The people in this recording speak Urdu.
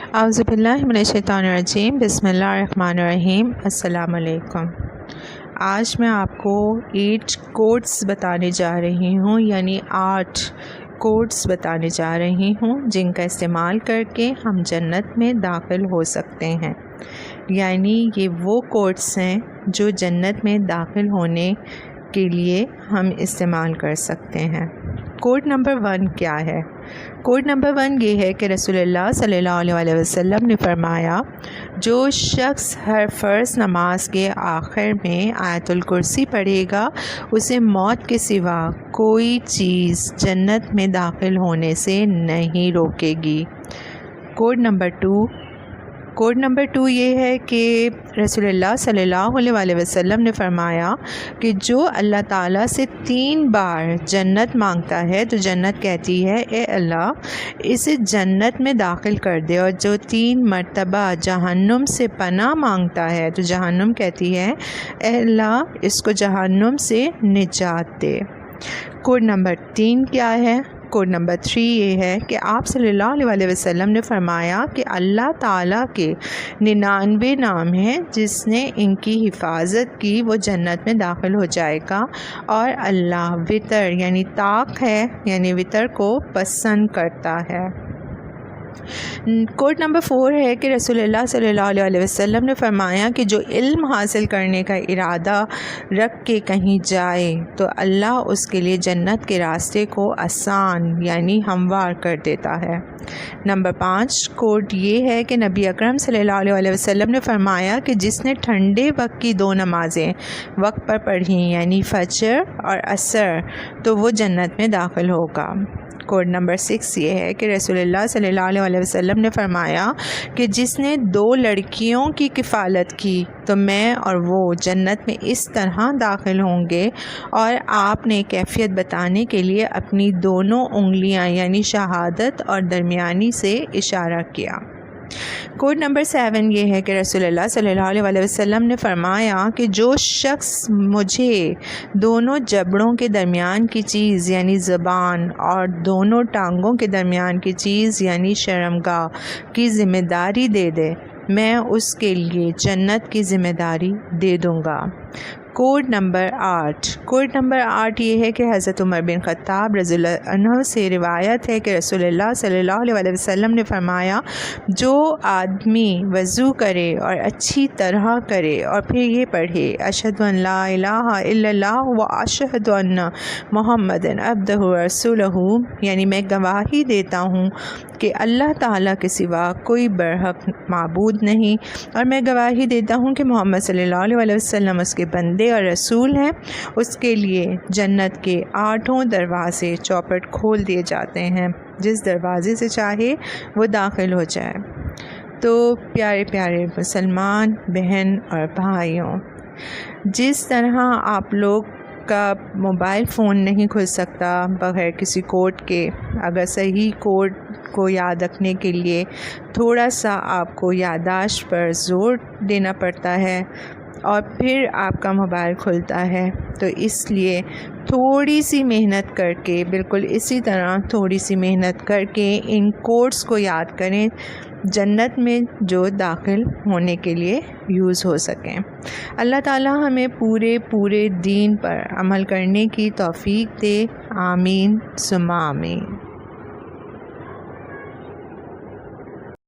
اعوذ باللہ من الشیطان الرجیم، بسم اللہ الرحمن الرحیم۔ السلام علیکم۔ آج میں آپ کو 8 کوڈز بتانے جا رہی ہوں، یعنی 8 کوڈز بتانے جا رہی ہوں جن کا استعمال کر کے ہم جنت میں داخل ہو سکتے ہیں۔ یعنی یہ وہ کوڈز ہیں جو جنت میں داخل ہونے کے لیے ہم استعمال کر سکتے ہیں۔ کوڈ نمبر 1 کیا ہے؟ کوڈ نمبر 1 یہ ہے کہ رسول اللہ صلی اللہ علیہ وسلم نے فرمایا، جو شخص ہر فرض نماز کے آخر میں آیت الکرسی پڑھے گا، اسے موت کے سوا کوئی چیز جنت میں داخل ہونے سے نہیں روکے گی۔ کوڈ نمبر 2 یہ ہے کہ رسول اللہ صلی اللہ علیہ وسلم نے فرمایا کہ جو اللہ تعالیٰ سے 3 بار جنت مانگتا ہے تو جنت کہتی ہے، اے اللہ اسے جنت میں داخل کر دے، اور جو 3 مرتبہ جہنم سے پناہ مانگتا ہے تو جہنم کہتی ہے، اے اللہ اس کو جہنم سے نجات دے۔ کوڈ نمبر 3 کیا ہے؟ کوڈ نمبر 3 یہ ہے کہ آپ صلی اللہ علیہ وسلم نے فرمایا کہ اللہ تعالیٰ کے 99 نام ہیں، جس نے ان کی حفاظت کی وہ جنت میں داخل ہو جائے گا، اور اللہ وطر یعنی طاق ہے، یعنی وطر کو پسند کرتا ہے۔ کوڈ نمبر 4 ہے کہ رسول اللہ صلی اللہ علیہ وسلم نے فرمایا کہ جو علم حاصل کرنے کا ارادہ رکھ کے کہیں جائے تو اللہ اس کے لیے جنت کے راستے کو آسان یعنی ہموار کر دیتا ہے۔ نمبر 5 کوڈ یہ ہے کہ نبی اکرم صلی اللہ علیہ وسلم نے فرمایا کہ جس نے ٹھنڈے وقت کی 2 نمازیں وقت پر پڑھیں، یعنی فجر اور عصر، تو وہ جنت میں داخل ہوگا۔ کوڈ نمبر 6 یہ ہے کہ رسول اللہ صلی اللہ علیہ وسلم نے فرمایا کہ جس نے 2 لڑکیوں کی کفالت کی تو میں اور وہ جنت میں اس طرح داخل ہوں گے، اور آپ نے کیفیت بتانے کے لیے اپنی دونوں انگلیاں یعنی شہادت اور درمیانی سے اشارہ کیا۔ کوڈ نمبر 7 یہ ہے کہ رسول اللہ صلی اللہ علیہ وسلم نے فرمایا کہ جو شخص مجھے دونوں جبڑوں کے درمیان کی چیز یعنی زبان اور دونوں ٹانگوں کے درمیان کی چیز یعنی شرمگاہ کی ذمہ داری دے دے، میں اس کے لیے جنت کی ذمہ داری دے دوں گا۔ کوڈ نمبر 8 یہ ہے کہ حضرت عمر بن خطاب رضی اللہ عنہ سے روایت ہے کہ رسول اللہ صلی اللہ علیہ وسلم نے فرمایا، جو آدمی وضو کرے اور اچھی طرح کرے اور پھر یہ پڑھے، اشہد ان لا الہ الا اللہ و اشہد ان محمد عبدہ ورسولہ، یعنی میں گواہی دیتا ہوں کہ اللہ تعالیٰ کے سوا کوئی برحق معبود نہیں، اور میں گواہی دیتا ہوں کہ محمد صلی اللہ علیہ وسلم اس کے بندے اور رسول ہیں، اس کے لیے جنت کے 8 دروازے چوپٹ کھول دیے جاتے ہیں، جس دروازے سے چاہے وہ داخل ہو جائے۔ تو پیارے پیارے مسلمان بہن اور بھائیوں، جس طرح آپ لوگ کا موبائل فون نہیں کھل سکتا بغیر کسی کوڈ کے، اگر صحیح کوڈ کو یاد رکھنے کے لیے تھوڑا سا آپ کو یادداشت پر زور دینا پڑتا ہے اور پھر آپ کا موبائل کھلتا ہے، تو اس لیے تھوڑی سی محنت کر کے، بالکل اسی طرح تھوڑی سی محنت کر کے ان کوڈز کو یاد کریں، جنت میں جو داخل ہونے کے لیے یوز ہو سکیں۔ اللہ تعالی ہمیں پورے دین پر عمل کرنے کی توفیق دے، آمین ثم آمین۔